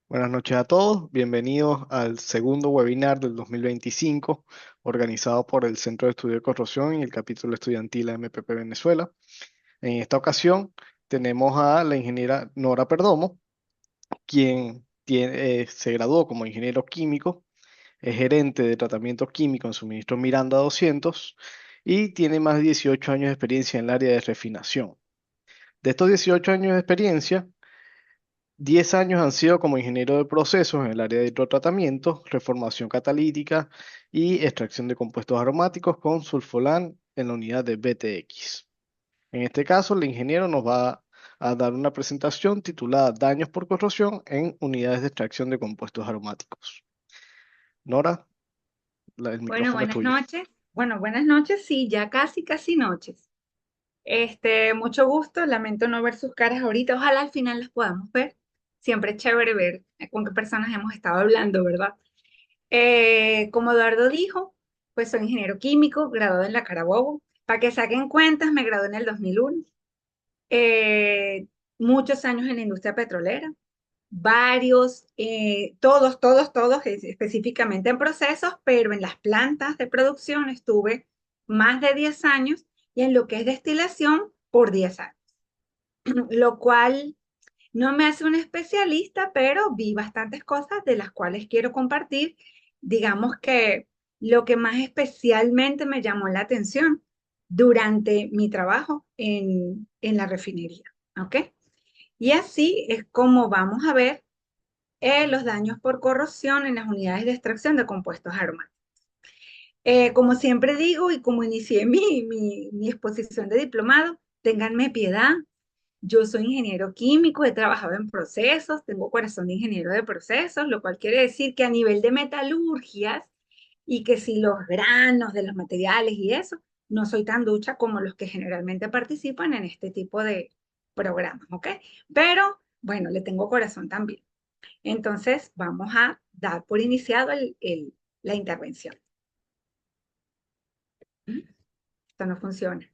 Buenas noches a todos, bienvenidos al segundo webinar del 2025, organizado por el Centro de Estudio de Corrosión y el capítulo estudiantil de MPP Venezuela. En esta ocasión tenemos a la ingeniera Nora Perdomo, quien se graduó como ingeniero químico, es gerente de tratamiento químico en suministro Miranda 200 y tiene más de 18 años de experiencia en el área de refinación. De estos 18 años de experiencia, 10 años han sido como ingeniero de procesos en el área de hidrotratamiento, reformación catalítica y extracción de compuestos aromáticos con sulfolán en la unidad de BTX. En este caso, el ingeniero nos va a dar una presentación titulada Daños por corrosión en unidades de extracción de compuestos aromáticos. Nora, el Bueno, micrófono es buenas tuyo. noches. Bueno, buenas noches, sí, ya casi noches. Mucho gusto, lamento no ver sus caras ahorita, ojalá al final las podamos ver. Siempre es chévere ver con qué personas hemos estado hablando, ¿verdad? Como Eduardo dijo, pues soy ingeniero químico, graduado en la Carabobo. Para que saquen cuentas, me gradué en el 2001. Eh, Muchos años en la industria petrolera, varios, todos, específicamente en procesos, pero en las plantas de producción estuve más de 10 años y en lo que es destilación por 10 años, lo cual no me hace un especialista, pero vi bastantes cosas de las cuales quiero compartir. Digamos que lo que más especialmente me llamó la atención durante mi trabajo en la refinería, ¿ok? Y así es como vamos a ver los daños por corrosión en las unidades de extracción de compuestos aromáticos. Como siempre digo y como inicié mi exposición de diplomado, ténganme piedad. Yo soy ingeniero químico, he trabajado en procesos, tengo corazón de ingeniero de procesos, lo cual quiere decir que a nivel de metalurgias y que si los granos de los materiales y eso, no soy tan ducha como los que generalmente participan en este tipo de programas, ¿ok? Pero bueno, le tengo corazón también. Entonces, vamos a dar por iniciado la intervención. Esto no funciona.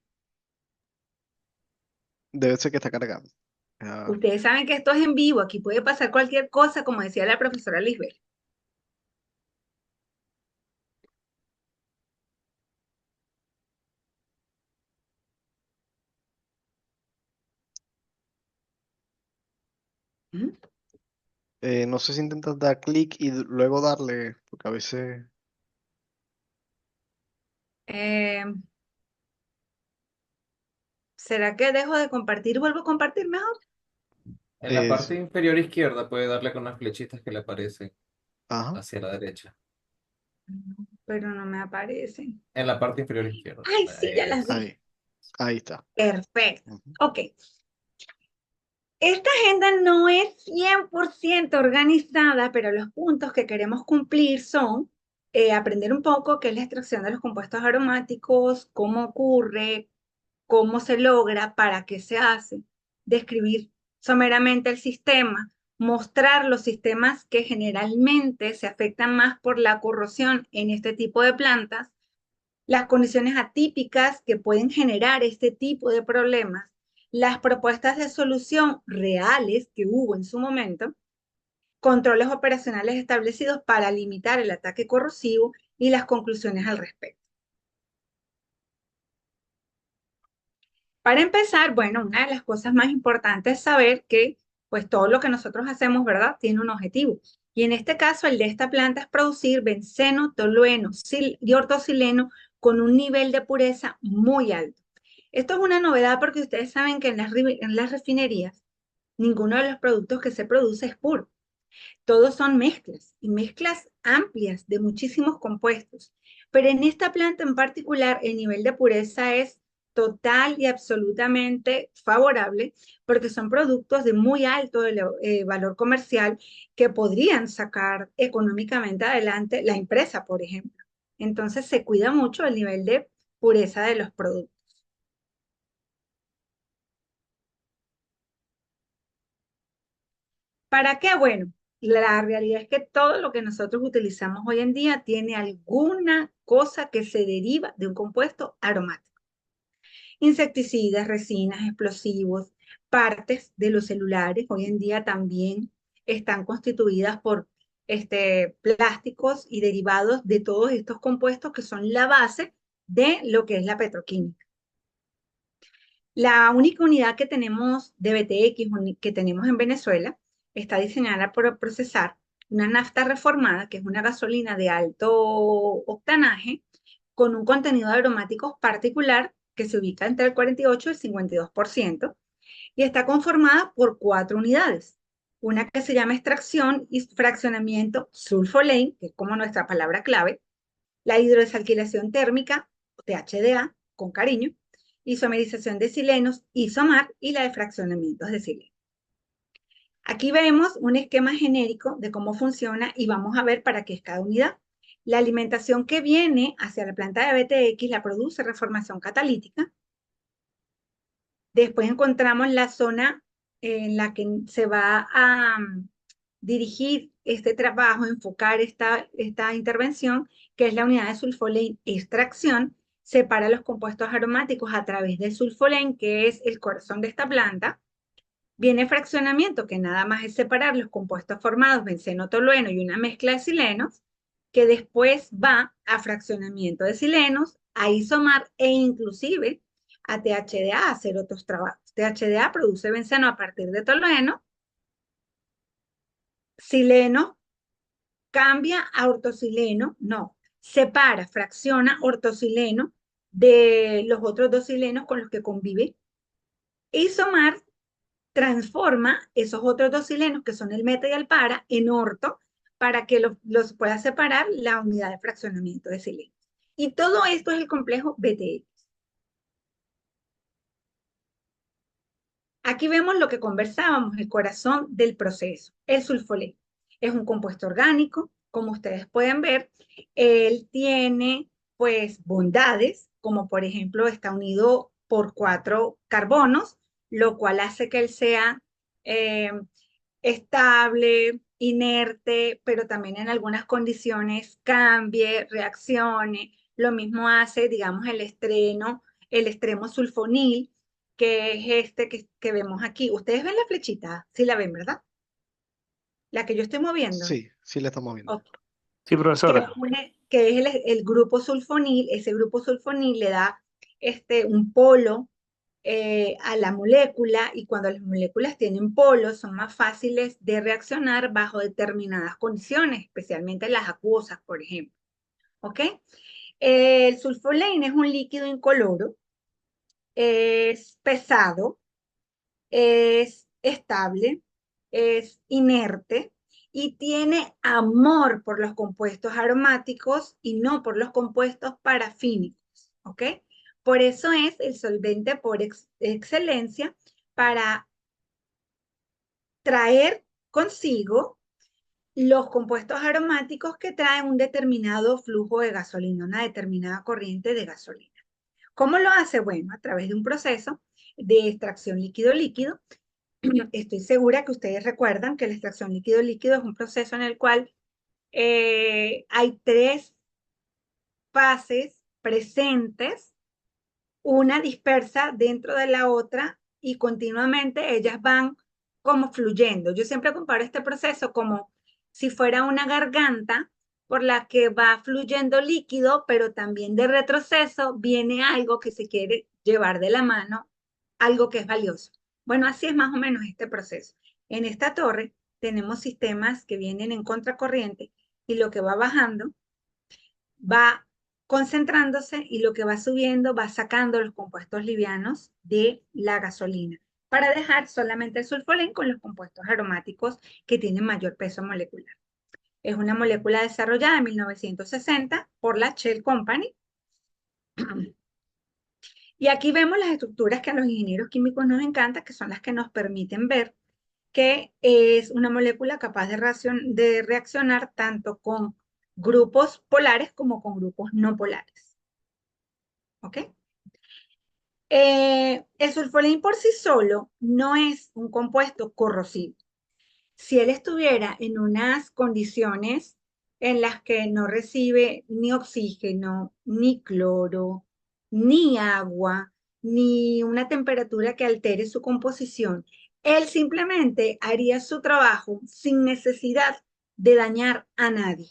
Debe ser que está cargando. Ah, Ustedes saben que esto es en vivo, aquí puede pasar cualquier cosa, como decía la profesora Lisbeth. no sé si intentas dar clic y luego darle, porque a veces... Eh, ¿Será que dejo de compartir y vuelvo a compartir mejor? En la es- parte inferior izquierda puede darle con las flechitas que le aparecen ajá. hacia la derecha. Pero no me aparecen. En la parte inferior izquierda. Ay, sí, ya las vi. Ahí, ahí está. Perfecto. Ujú. Ok. Esta agenda no es 100% organizada, pero los puntos que queremos cumplir son aprender un poco qué es la extracción de los compuestos aromáticos, cómo ocurre, cómo se logra, para qué se hace, describir someramente el sistema, mostrar los sistemas que generalmente se afectan más por la corrosión en este tipo de plantas, las condiciones atípicas que pueden generar este tipo de problemas, las propuestas de solución reales que hubo en su momento, controles operacionales establecidos para limitar el ataque corrosivo y las conclusiones al respecto. Para empezar, bueno, una de las cosas más importantes es saber que pues todo lo que nosotros hacemos, ¿verdad? Tiene un objetivo. Y en este caso, el de esta planta es producir benceno, tolueno y ortocileno con un nivel de pureza muy alto. Esto es una novedad porque ustedes saben que en las refinerías ninguno de los productos que se produce es puro. Todos son mezclas y mezclas amplias de muchísimos compuestos. Pero en esta planta en particular, el nivel de pureza es total y absolutamente favorable porque son productos de muy alto valor comercial que podrían sacar económicamente adelante la empresa, por ejemplo. Entonces se cuida mucho el nivel de pureza de los productos. ¿Para qué? Bueno, la realidad es que todo lo que nosotros utilizamos hoy en día tiene alguna cosa que se deriva de un compuesto aromático. Insecticidas, resinas, explosivos, partes de los celulares hoy en día también están constituidas por plásticos y derivados de todos estos compuestos que son la base de lo que es la petroquímica. La única unidad que tenemos de BTX que tenemos en Venezuela está diseñada para procesar una nafta reformada, que es una gasolina de alto octanaje, con un contenido de aromáticos particular que se ubica entre el 48 y el 52%, y está conformada por 4 unidades. Una que se llama extracción y fraccionamiento sulfolane, que es como nuestra palabra clave, la hidrodesalquilación térmica, THDA, con cariño, isomerización de silenos, isomar, y la de fraccionamientos de sileno. Aquí vemos un esquema genérico de cómo funciona y vamos a ver para qué es cada unidad. La alimentación que viene hacia la planta de BTX la produce reformación catalítica. Después encontramos la zona en la que se va a dirigir este trabajo, enfocar esta intervención, que es la unidad de sulfolane extracción. Separa los compuestos aromáticos a través del sulfolane, que es el corazón de esta planta. Viene fraccionamiento, que nada más es separar los compuestos formados, benceno, tolueno y una mezcla de silenos, que después va a fraccionamiento de silenos, a isomar e inclusive a THDA, a hacer otros trabajos. THDA produce benceno a partir de tolueno, sileno cambia a ortosileno, no, separa, fracciona ortosileno de los otros 2 silenos con los que convive. Isomar transforma esos otros 2 silenos, que son el meta y el para, en orto, para que los pueda separar la unidad de fraccionamiento de silenos. Y todo esto es el complejo BTX. Aquí vemos lo que conversábamos, el corazón del proceso, el sulfoleno. Es un compuesto orgánico, como ustedes pueden ver. Él tiene, pues, bondades, como por ejemplo está unido por 4 carbonos, lo cual hace que él sea estable, inerte, pero también en algunas condiciones cambie, reaccione. Lo mismo hace, digamos, el extremo sulfonil, que es este que vemos aquí. Ustedes ven la flechita, sí la ven, ¿verdad? La que yo estoy moviendo. Sí, sí la estamos viendo. Ok. Sí, profesora. Que es el grupo sulfonil. Ese grupo sulfonil le da un polo a la molécula, y cuando las moléculas tienen polos son más fáciles de reaccionar bajo determinadas condiciones, especialmente las acuosas, por ejemplo. ¿Ok? El sulfolane es un líquido incoloro, es pesado, es estable, es inerte y tiene amor por los compuestos aromáticos y no por los compuestos parafínicos, ¿ok? Por eso es el solvente por excelencia para traer consigo los compuestos aromáticos que traen un determinado flujo de gasolina, una determinada corriente de gasolina. ¿Cómo lo hace? Bueno, a través de un proceso de extracción líquido-líquido. Estoy segura que ustedes recuerdan que la extracción líquido-líquido es un proceso en el cual hay 3 fases presentes, una dispersa dentro de la otra, y continuamente ellas van como fluyendo. Yo siempre comparo este proceso como si fuera una garganta por la que va fluyendo líquido, pero también de retroceso viene algo que se quiere llevar de la mano, algo que es valioso. Bueno, así es más o menos este proceso. En esta torre tenemos sistemas que vienen en contracorriente, y lo que va bajando va concentrándose, y lo que va subiendo va sacando los compuestos livianos de la gasolina, para dejar solamente el sulfolén con los compuestos aromáticos que tienen mayor peso molecular. Es una molécula desarrollada en 1960 por la Shell Company. Y aquí vemos las estructuras que a los ingenieros químicos nos encantan, que son las que nos permiten ver que es una molécula capaz de reaccionar tanto con grupos polares como con grupos no polares. ¿Ok? El sulfolín por sí solo no es un compuesto corrosivo. Si él estuviera en unas condiciones en las que no recibe ni oxígeno, ni cloro, ni agua, ni una temperatura que altere su composición, Él simplemente haría su trabajo sin necesidad de dañar a nadie.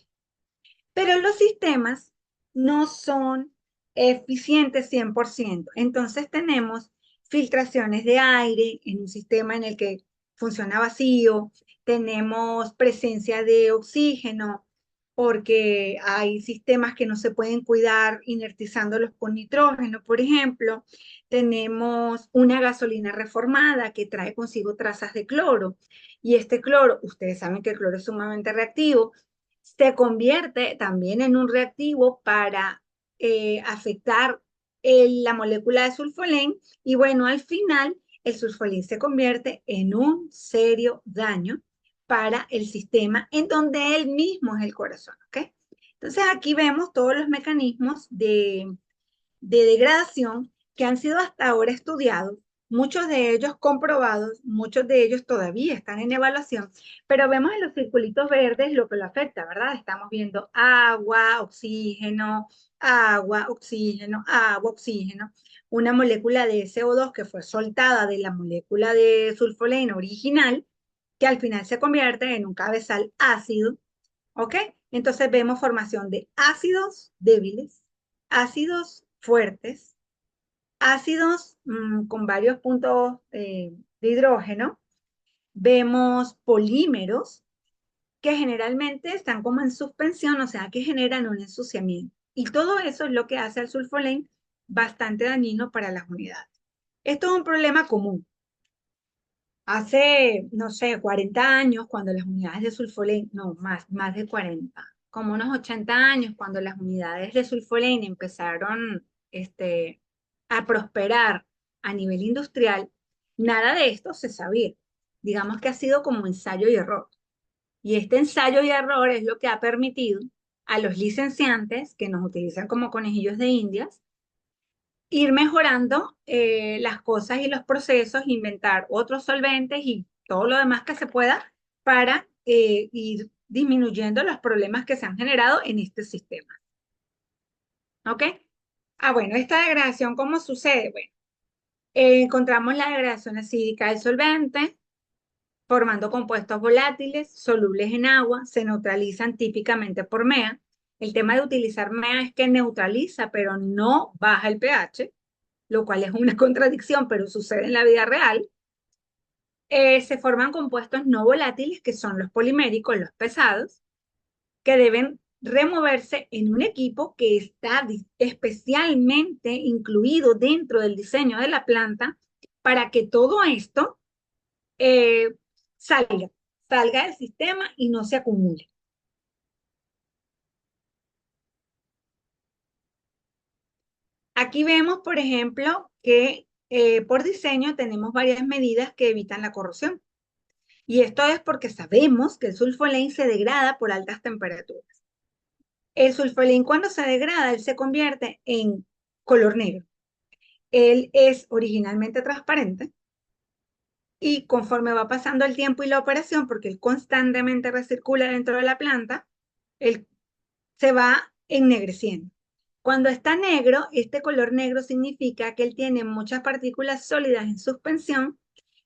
Pero los sistemas no son eficientes 100%. Entonces tenemos filtraciones de aire en un sistema en el que funciona vacío, tenemos presencia de oxígeno, porque hay sistemas que no se pueden cuidar inertizándolos con nitrógeno, por ejemplo. Tenemos una gasolina reformada que trae consigo trazas de cloro. Y este cloro, ustedes saben que el cloro es sumamente reactivo, se convierte también en un reactivo para afectar la molécula de sulfolén y bueno, al final el sulfolín se convierte en un serio daño para el sistema en donde él mismo es el corazón, ¿ok? Entonces aquí vemos todos los mecanismos de degradación que han sido hasta ahora estudiados, muchos de ellos comprobados, muchos de ellos todavía están en evaluación, pero vemos en los circulitos verdes lo que lo afecta, ¿verdad? Estamos viendo agua, oxígeno, agua, oxígeno, agua, oxígeno, una molécula de CO2 que fue soltada de la molécula de sulfoleno original, que al final se convierte en un cabezal ácido, ¿ok? Entonces vemos formación de ácidos débiles, ácidos fuertes, ácidos con varios puntos de hidrógeno. Vemos polímeros que generalmente están como en suspensión, o sea, que generan un ensuciamiento. Y todo eso es lo que hace al sulfolén bastante dañino para las unidades. Esto es un problema común. Hace, no sé, 40 años, cuando las unidades de sulfolén, no, más de 40, como unos 80 años, cuando las unidades de sulfolén empezaron a prosperar a nivel industrial, nada de esto se sabía. Digamos que ha sido como ensayo y error. Y este ensayo y error es lo que ha permitido a los licenciantes, que nos utilizan como conejillos de indias, ir mejorando las cosas y los procesos, inventar otros solventes y todo lo demás que se pueda para ir disminuyendo los problemas que se han generado en este sistema. ¿Ok? Ah, bueno, esta degradación, ¿cómo sucede? Bueno, encontramos la degradación acídica del solvente, formando compuestos volátiles, solubles en agua, se neutralizan típicamente por MEA. El tema de utilizar MEA es que neutraliza, pero no baja el pH, lo cual es una contradicción, pero sucede en la vida real. Se forman compuestos no volátiles, que son los poliméricos, los pesados, que deben removerse en un equipo que está especialmente incluido dentro del diseño de la planta para que todo esto eh, salga, salga del sistema y no se acumule. Aquí vemos, por ejemplo, que por diseño tenemos varias medidas que evitan la corrosión. Y esto es porque sabemos que el sulfolén se degrada por altas temperaturas. El sulfolén cuando se degrada, él se convierte en color negro. Él es originalmente transparente y conforme va pasando el tiempo y la operación, porque él constantemente recircula dentro de la planta, él se va ennegreciendo. Cuando está negro, este color negro significa que él tiene muchas partículas sólidas en suspensión,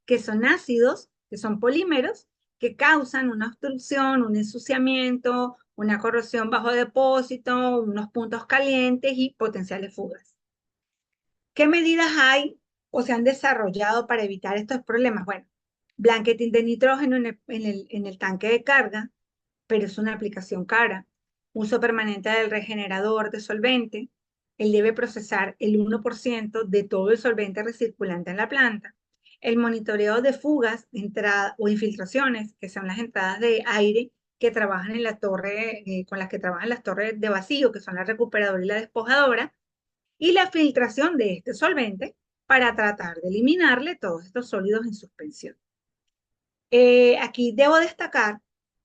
que son ácidos, que son polímeros, que causan una obstrucción, un ensuciamiento, una corrosión bajo depósito, unos puntos calientes y potenciales fugas. ¿Qué medidas hay o se han desarrollado para evitar estos problemas? Bueno, blanqueting de nitrógeno en el tanque de carga, pero es una aplicación cara. Uso permanente del regenerador de solvente. Él debe procesar el 1% de todo el solvente recirculante en la planta. El monitoreo de fugas entrada, o infiltraciones, que son las entradas de aire que trabajan en la torre, con las que trabajan las torres de vacío, que son la recuperadora y la despojadora, y la filtración de este solvente para tratar de eliminarle todos estos sólidos en suspensión. Aquí debo destacar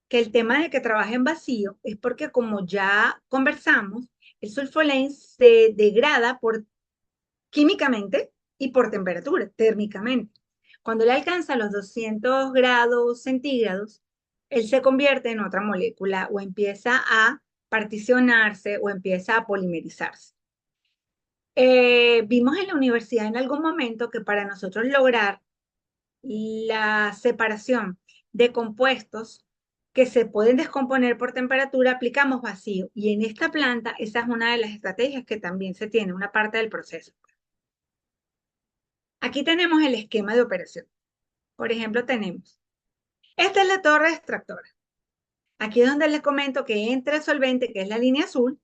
que el tema de que trabaje en vacío es porque, como ya conversamos, el sulfolén se degrada químicamente y por temperatura, térmicamente. Cuando le alcanza los 200 grados centígrados, él se convierte en otra molécula o empieza a particionarse o empieza a polimerizarse. Vimos en la universidad en algún momento que para nosotros lograr la separación de compuestos que se pueden descomponer por temperatura, aplicamos vacío. Y en esta planta, esa es una de las estrategias que también se tiene, una parte del proceso. Aquí tenemos el esquema de operación. Por ejemplo, tenemos, esta es la torre extractora. Aquí es donde les comento que entra el solvente, que es la línea azul,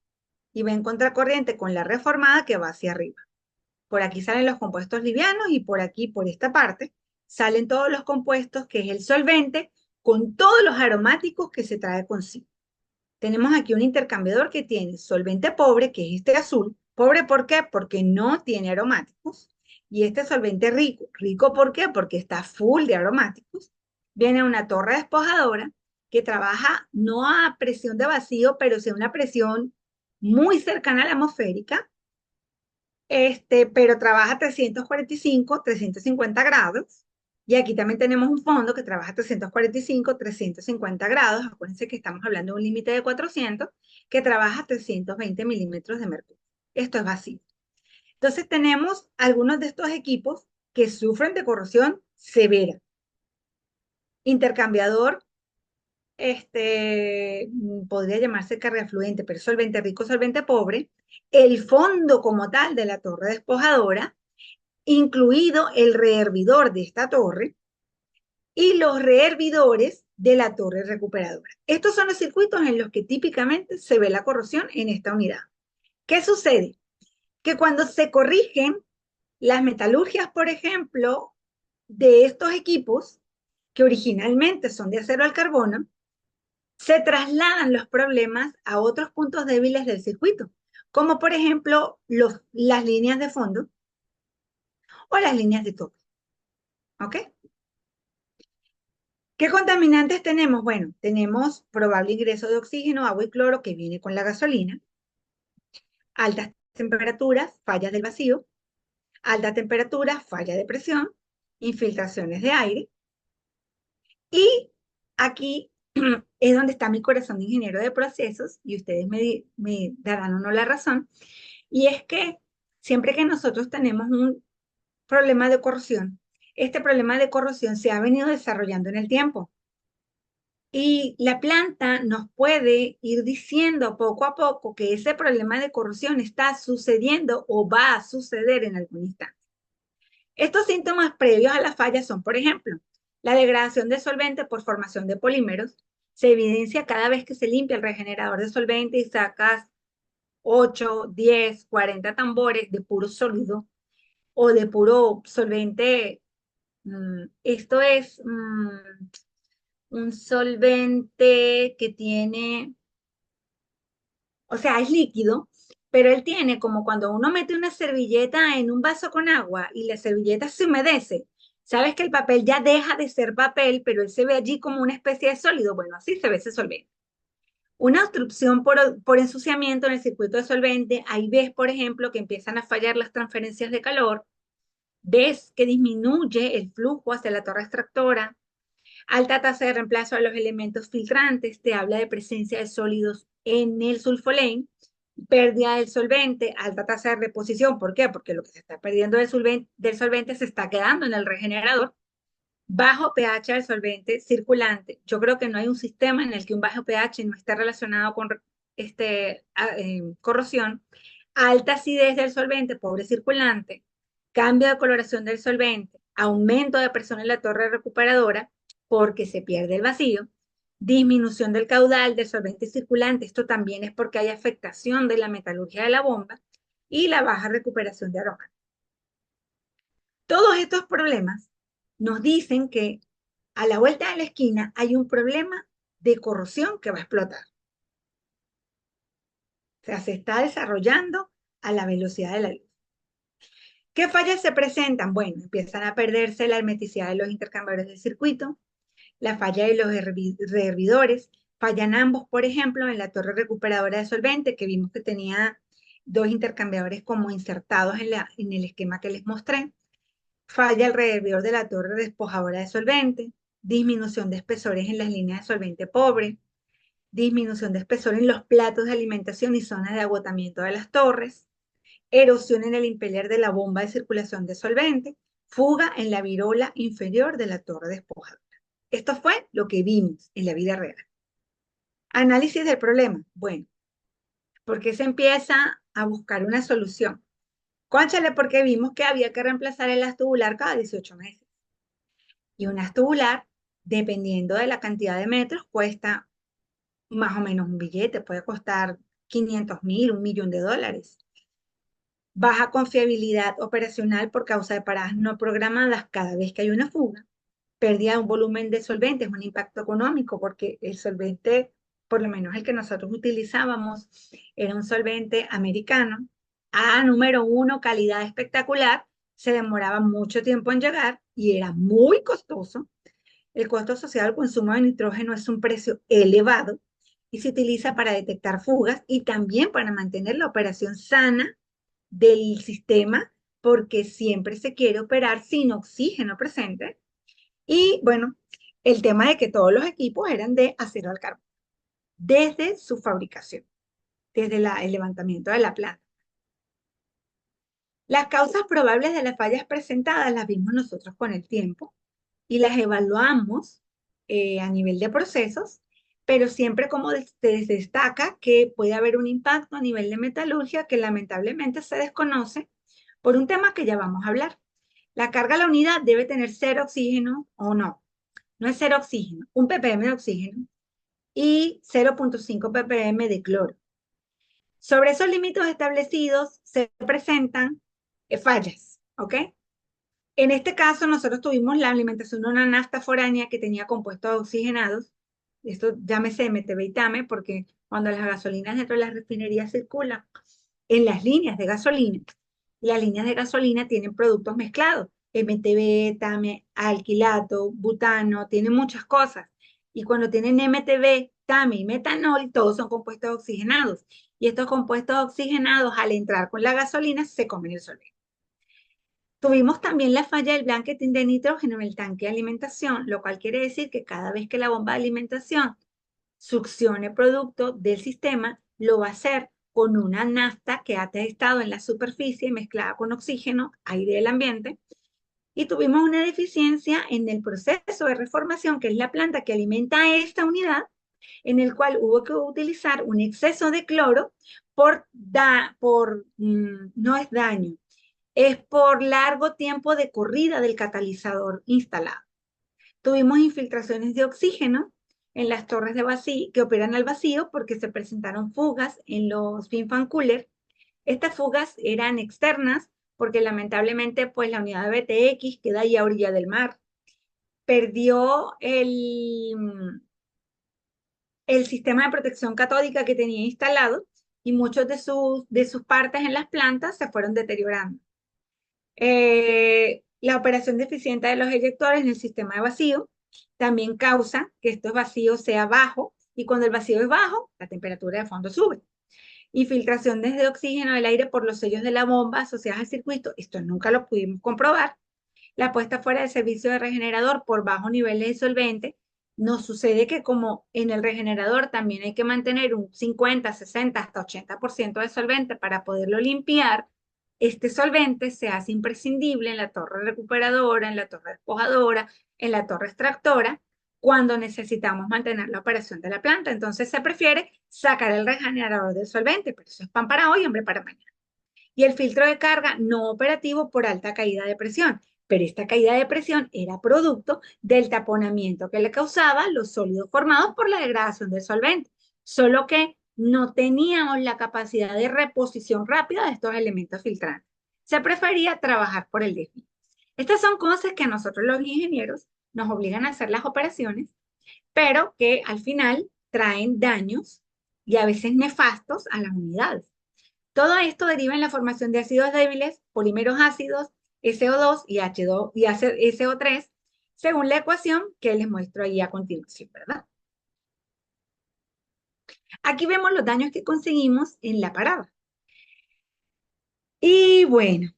y va en contracorriente con la reformada que va hacia arriba. Por aquí salen los compuestos livianos y por aquí, por esta parte, salen todos los compuestos, que es el solvente, con todos los aromáticos que se trae consigo. Tenemos aquí un intercambiador que tiene solvente pobre, que es este azul. ¿Pobre por qué? Porque no tiene aromáticos. Y este solvente rico. ¿Rico por qué? Porque está full de aromáticos. Viene una torre despojadora que trabaja no a presión de vacío, pero sí a una presión muy cercana a la atmosférica, pero trabaja a 345, 350 grados. Y aquí también tenemos un fondo que trabaja a 345, 350 grados. Acuérdense que estamos hablando de un límite de 400, que trabaja a 320 milímetros de mercurio. Esto es vacío. Entonces tenemos algunos de estos equipos que sufren de corrosión severa. Intercambiador, podría llamarse carga fluente, pero solvente rico, solvente pobre. El fondo como tal de la torre despojadora, incluido el rehervidor de esta torre y los rehervidores de la torre recuperadora. Estos son los circuitos en los que típicamente se ve la corrosión en esta unidad. ¿Qué sucede? Que cuando se corrigen las metalurgias, por ejemplo, de estos equipos, que originalmente son de acero al carbono, se trasladan los problemas a otros puntos débiles del circuito, como por ejemplo las líneas de fondo o las líneas de tope. ¿Ok? ¿Qué contaminantes tenemos? Bueno, tenemos probable ingreso de oxígeno, agua y cloro que viene con la gasolina, altas temperaturas, fallas del vacío, alta temperatura, falla de presión, infiltraciones de aire. Y aquí es donde está mi corazón de ingeniero de procesos, y ustedes me darán o no la razón, y es que siempre que nosotros tenemos un problema de corrosión, este problema de corrosión se ha venido desarrollando en el tiempo. Y la planta nos puede ir diciendo poco a poco que ese problema de corrosión está sucediendo o va a suceder en algún instante. Estos síntomas previos a la falla son, por ejemplo, la degradación de solvente por formación de polímeros. Se evidencia cada vez que se limpia el regenerador de solvente y sacas 8, 10, 40 tambores de puro sólido o de puro solvente. Esto es un solvente que tiene, o sea, es líquido, pero él tiene como cuando uno mete una servilleta en un vaso con agua y la servilleta se humedece. Sabes que el papel ya deja de ser papel, pero él se ve allí como una especie de sólido. Bueno, así se ve ese solvente. Una obstrucción por ensuciamiento en el circuito de solvente. Ahí ves, por ejemplo, que empiezan a fallar las transferencias de calor. Ves que disminuye el flujo hacia la torre extractora. Alta tasa de reemplazo a los elementos filtrantes, te habla de presencia de sólidos en el sulfolane, pérdida del solvente, alta tasa de reposición. ¿Por qué? Porque lo que se está perdiendo del solvente se está quedando en el regenerador. Bajo pH del solvente circulante. Yo creo que no hay un sistema en el que un bajo pH no esté relacionado con corrosión. Alta acidez del solvente, pobre circulante. Cambio de coloración del solvente. Aumento de presión en la torre recuperadora porque se pierde el vacío. Disminución del caudal del solvente circulante. Esto también es porque hay afectación de la metalurgia de la bomba. Y la baja recuperación de aroma. Todos estos problemas nos dicen que a la vuelta de la esquina hay un problema de corrosión que va a explotar. O sea, se está desarrollando a la velocidad de la luz. ¿Qué fallas se presentan? Bueno, empiezan a perderse la hermeticidad de los intercambiadores de circuito, la falla de los rehervidores, fallan ambos, por ejemplo, en la torre recuperadora de solvente, que vimos que tenía dos intercambiadores como insertados en el esquema que les mostré. Falla el rehervidor de la torre despojadora de solvente, disminución de espesores en las líneas de solvente pobre, disminución de espesor en los platos de alimentación y zonas de agotamiento de las torres, erosión en el impeller de la bomba de circulación de solvente, fuga en la virola inferior de la torre despojadora. Esto fue lo que vimos en la vida real. Análisis del problema. Bueno, ¿por qué se empieza a buscar una solución? Cónchale, porque vimos que había que reemplazar el haz tubular cada 18 meses. Y un haz tubular, dependiendo de la cantidad de metros, cuesta más o menos un billete, puede costar 500.000, $1.000.000. Baja confiabilidad operacional por causa de paradas no programadas cada vez que hay una fuga. Pérdida de un volumen de solventes, un impacto económico, porque el solvente, por lo menos el que nosotros utilizábamos, era un solvente americano. Número uno, calidad espectacular, se demoraba mucho tiempo en llegar y era muy costoso. El costo asociado al consumo de nitrógeno es un precio elevado y se utiliza para detectar fugas y también para mantener la operación sana del sistema, porque siempre se quiere operar sin oxígeno presente. Y bueno, el tema de que todos los equipos eran de acero al carbón, desde su fabricación, desde el levantamiento de la planta. Las causas probables de las fallas presentadas las vimos nosotros con el tiempo y las evaluamos a nivel de procesos, pero siempre como se destaca que puede haber un impacto a nivel de metalurgia que lamentablemente se desconoce por un tema que ya vamos a hablar. La carga a la unidad debe tener 0 oxígeno o no. No es 0 oxígeno, 1 ppm de oxígeno y 0.5 ppm de cloro. Sobre esos límites establecidos se presentan fallas, ¿ok? En este caso, nosotros tuvimos la alimentación de una nafta foránea que tenía compuestos oxigenados. Esto llámese MTB y TAME, porque cuando las gasolinas dentro de las refinerías circulan en las líneas de gasolina, las líneas de gasolina tienen productos mezclados. MTB, TAME, alquilato, butano, tienen muchas cosas. Y cuando tienen MTB, TAME y metanol, todos son compuestos oxigenados. Y estos compuestos oxigenados, al entrar con la gasolina, se comen el solvente. Tuvimos también la falla del blanketing de nitrógeno en el tanque de alimentación, lo cual quiere decir que cada vez que la bomba de alimentación succione producto del sistema, lo va a hacer con una nafta que ha estado en la superficie mezclada con oxígeno, aire del ambiente, y tuvimos una deficiencia en el proceso de reformación, que es la planta que alimenta esta unidad, en el cual hubo que utilizar un exceso de cloro no es daño, es por largo tiempo de corrida del catalizador instalado. Tuvimos infiltraciones de oxígeno en las torres de vacío que operan al vacío porque se presentaron fugas en los fin-fan cooler. Estas fugas eran externas porque lamentablemente pues la unidad de BTX queda ahí a orilla del mar. Perdió el sistema de protección catódica que tenía instalado y muchos de sus partes en las plantas se fueron deteriorando. La operación deficiente de los eyectores en el sistema de vacío también causa que estos vacíos sea bajo y cuando el vacío es bajo, la temperatura de fondo sube. Infiltración desde oxígeno del aire por los sellos de la bomba asociadas al circuito, esto nunca lo pudimos comprobar. La puesta fuera del servicio de regenerador por bajo nivel de solvente. Nos sucede que como en el regenerador también hay que mantener un 50, 60, hasta 80% de solvente para poderlo limpiar, este solvente se hace imprescindible en la torre recuperadora, en la torre despojadora, en la torre extractora, cuando necesitamos mantener la operación de la planta. Entonces se prefiere sacar el regenerador del solvente, pero eso es pan para hoy, hombre para mañana. Y el filtro de carga no operativo por alta caída de presión. Pero esta caída de presión era producto del taponamiento que le causaba los sólidos formados por la degradación del solvente. Solo que no teníamos la capacidad de reposición rápida de estos elementos filtrantes. Se prefería trabajar por el desvío. Estas son cosas que a nosotros los ingenieros nos obligan a hacer las operaciones, pero que al final traen daños y a veces nefastos a las unidades. Todo esto deriva en la formación de ácidos débiles, polímeros ácidos, SO2 y H2 y SO3, según la ecuación que les muestro ahí a continuación, ¿verdad? Aquí vemos los daños que conseguimos en la parada. Y bueno,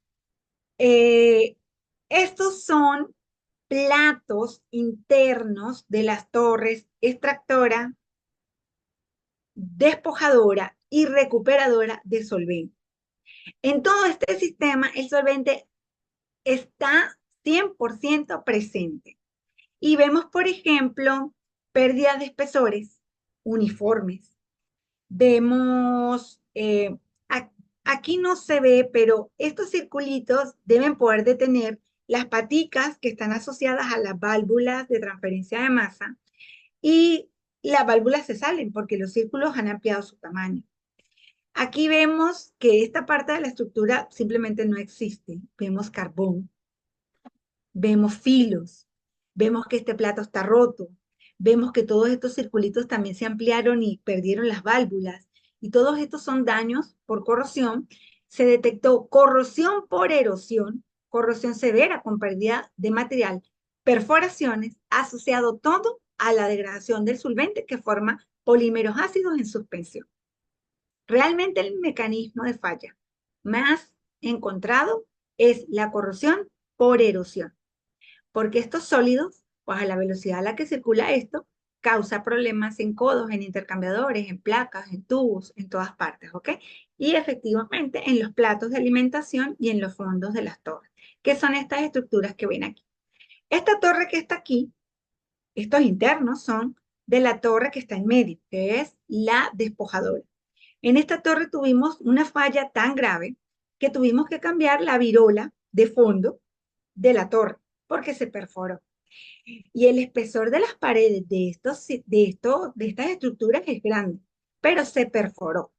estos son platos internos de las torres extractora, despojadora y recuperadora de solvente. En todo este sistema, el solvente está 100% presente. Y vemos, por ejemplo, pérdida de espesores uniformes. Vemos, aquí no se ve, pero estos circulitos deben poder detener las paticas que están asociadas a las válvulas de transferencia de masa y las válvulas se salen porque los círculos han ampliado su tamaño. Aquí vemos que esta parte de la estructura simplemente no existe. Vemos carbón, vemos filos, vemos que este plato está roto, vemos que todos estos circulitos también se ampliaron y perdieron las válvulas. Y todos estos son daños por corrosión. Se detectó corrosión por erosión, corrosión severa con pérdida de material, perforaciones, asociado todo a la degradación del solvente que forma polímeros ácidos en suspensión. Realmente el mecanismo de falla más encontrado es la corrosión por erosión, porque estos sólidos, pues a la velocidad a la que circula esto, causa problemas en codos, en intercambiadores, en placas, en tubos, en todas partes, ¿ok? Y efectivamente en los platos de alimentación y en los fondos de las torres, que son estas estructuras que ven aquí. Esta torre que está aquí, estos internos son de la torre que está en medio, que es la despojadora. En esta torre tuvimos una falla tan grave que tuvimos que cambiar la virola de fondo de la torre porque se perforó. Y el espesor de las paredes de estas estructuras es grande, pero se perforó.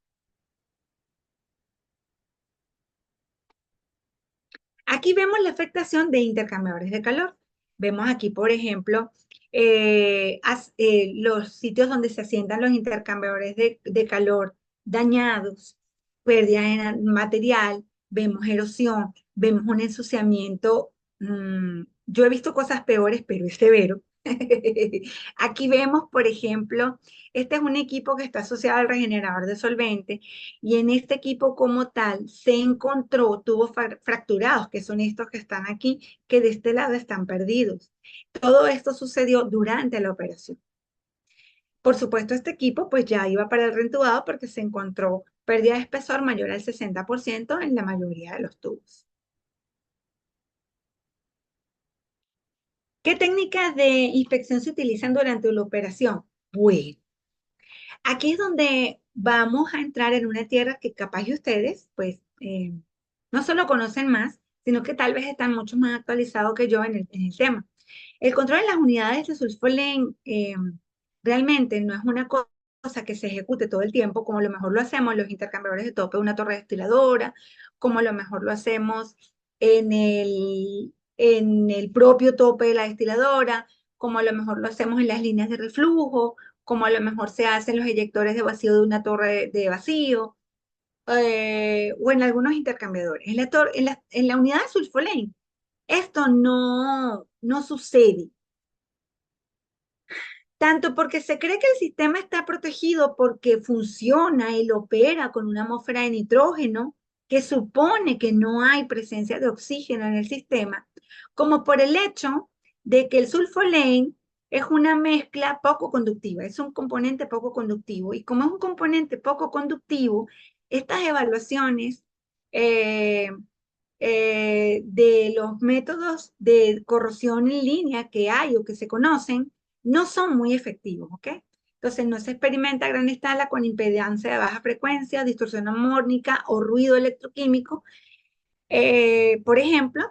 Aquí vemos la afectación de intercambiadores de calor. Vemos aquí, por ejemplo, los sitios donde se asientan los intercambiadores de calor dañados, pérdida de material, vemos erosión, vemos un ensuciamiento. Yo he visto cosas peores, pero es severo. Aquí vemos, por ejemplo, este es un equipo que está asociado al regenerador de solvente y en este equipo como tal se encontró tubos fracturados, que son estos que están aquí, que de este lado están perdidos. Todo esto sucedió durante la operación. Por supuesto, este equipo pues ya iba para el reentubado porque se encontró pérdida de espesor mayor al 60% en la mayoría de los tubos. ¿Qué técnicas de inspección se utilizan durante la operación? Bueno, aquí es donde vamos a entrar en una tierra que capaz de ustedes, pues, no solo conocen más, sino que tal vez están mucho más actualizados que yo en el tema. El control de las unidades de sulfolén realmente no es una cosa que se ejecute todo el tiempo, como a lo mejor lo hacemos en los intercambiadores de tope de una torre destiladora, como a lo mejor lo hacemos en el propio tope de la destiladora, como a lo mejor lo hacemos en las líneas de reflujo, como a lo mejor se hacen los eyectores de vacío de una torre de vacío, o en algunos intercambiadores. En la unidad de sulfolén, esto no sucede. Tanto porque se cree que el sistema está protegido porque funciona y opera con una atmósfera de nitrógeno que supone que no hay presencia de oxígeno en el sistema, como por el hecho de que el sulfolén es una mezcla poco conductiva, es un componente poco conductivo. Y como es un componente poco conductivo, estas evaluaciones eh, de los métodos de corrosión en línea que hay o que se conocen, no son muy efectivos, ¿ok? Entonces no se experimenta a gran escala con impedancia de baja frecuencia, distorsión armónica o ruido electroquímico, por ejemplo,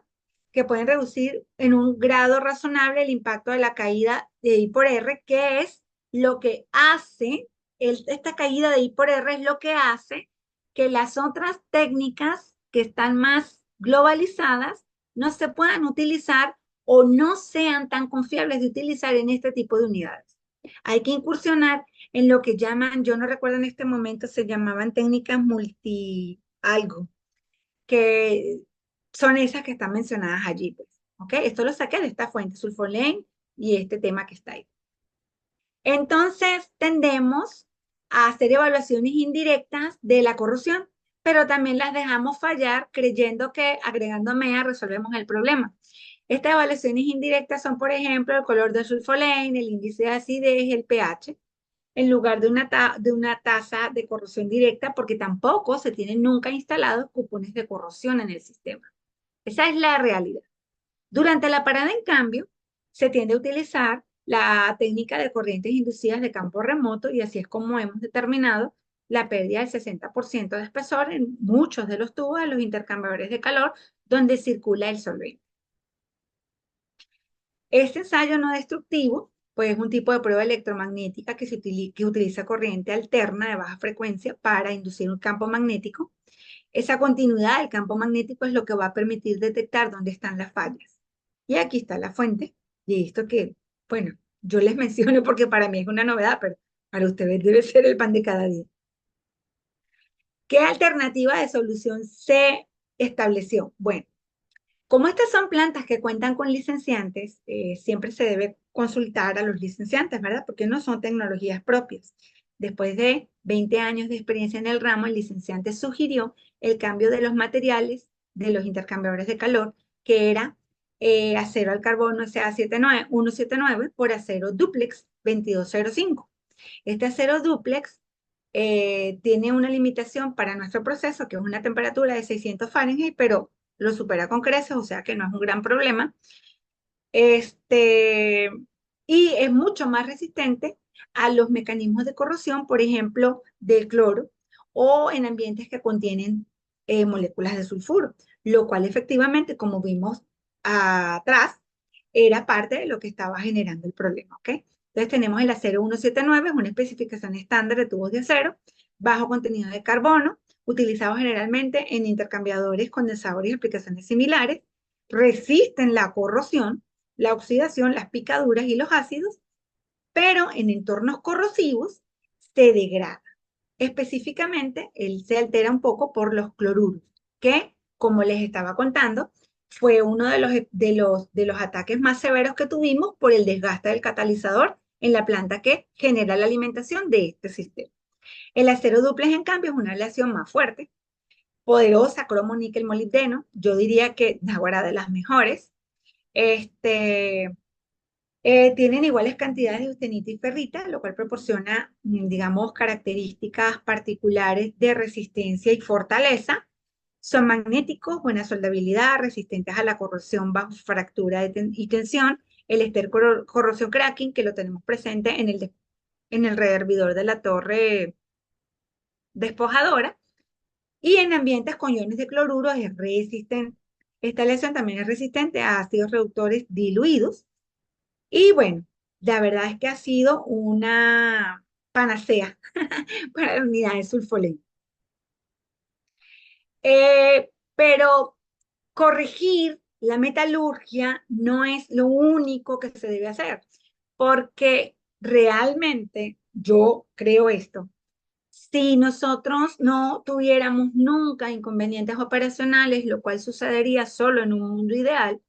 que pueden reducir en un grado razonable el impacto de la caída de I por R, que es lo que hace, esta caída de I por R es lo que hace que las otras técnicas que están más globalizadas no se puedan utilizar o no sean tan confiables de utilizar en este tipo de unidades. Hay que incursionar en lo que llaman, yo no recuerdo en este momento, se llamaban técnicas multi-algo, que son esas que están mencionadas allí, pues, ¿ok? Esto lo saqué de esta fuente, sulfolén y este tema que está ahí. Entonces, tendemos a hacer evaluaciones indirectas de la corrosión, pero también las dejamos fallar creyendo que agregando MEA resolvemos el problema. Estas evaluaciones indirectas son, por ejemplo, el color del sulfolén, el índice de acidez, el pH, en lugar de una tasa de corrosión directa, porque tampoco se tienen nunca instalados cupones de corrosión en el sistema. Esa es la realidad. Durante la parada, en cambio, se tiende a utilizar la técnica de corrientes inducidas de campo remoto y así es como hemos determinado la pérdida del 60% de espesor en muchos de los tubos de los intercambiadores de calor donde circula el solvente. Este ensayo no destructivo, pues es un tipo de prueba electromagnética que utiliza corriente alterna de baja frecuencia para inducir un campo magnético. Esa continuidad del campo magnético es lo que va a permitir detectar dónde están las fallas. Y aquí está la fuente. Y esto que, bueno, yo les menciono porque para mí es una novedad, pero para ustedes debe ser el pan de cada día. ¿Qué alternativa de solución se estableció? Bueno, como estas son plantas que cuentan con licenciantes, siempre se debe consultar a los licenciantes, ¿verdad? Porque no son tecnologías propias. Después de 20 años de experiencia en el ramo, el licenciante sugirió el cambio de los materiales de los intercambiadores de calor, que era acero al carbono SA179 por acero duplex 2205. Este acero duplex tiene una limitación para nuestro proceso, que es una temperatura de 600 Fahrenheit, pero lo supera con creces, o sea que no es un gran problema. Este, y es mucho más resistente a los mecanismos de corrosión, por ejemplo, del cloro, o en ambientes que contienen moléculas de sulfuro, lo cual efectivamente, como vimos atrás, era parte de lo que estaba generando el problema, ¿ok? Entonces tenemos el acero 179, es una especificación estándar de tubos de acero, bajo contenido de carbono, utilizado generalmente en intercambiadores, condensadores y aplicaciones similares, resisten la corrosión, la oxidación, las picaduras y los ácidos, pero en entornos corrosivos se degrada. Específicamente, él se altera un poco por los cloruros, que, como les estaba contando, fue uno de los ataques más severos que tuvimos por el desgaste del catalizador en la planta que genera la alimentación de este sistema. El acero duplex, en cambio, es una aleación más fuerte, poderosa, cromo, níquel, molibdeno. Yo diría que ahora de las mejores. Este, tienen iguales cantidades de austenita y ferrita, lo cual proporciona, digamos, características particulares de resistencia y fortaleza. Son magnéticos, buena soldabilidad, resistentes a la corrosión bajo fractura y tensión, el ester corrosión cracking, que lo tenemos presente en el rehervidor de la torre despojadora, y en ambientes con iones de cloruro es resistente. Esta aleación también es resistente a ácidos reductores diluidos. Y bueno, la verdad es que ha sido una panacea para la unidad de sulfolén. Pero corregir la metalurgia no es lo único que se debe hacer, porque realmente yo creo esto. Si nosotros no tuviéramos nunca inconvenientes operacionales, lo cual sucedería solo en un mundo ideal,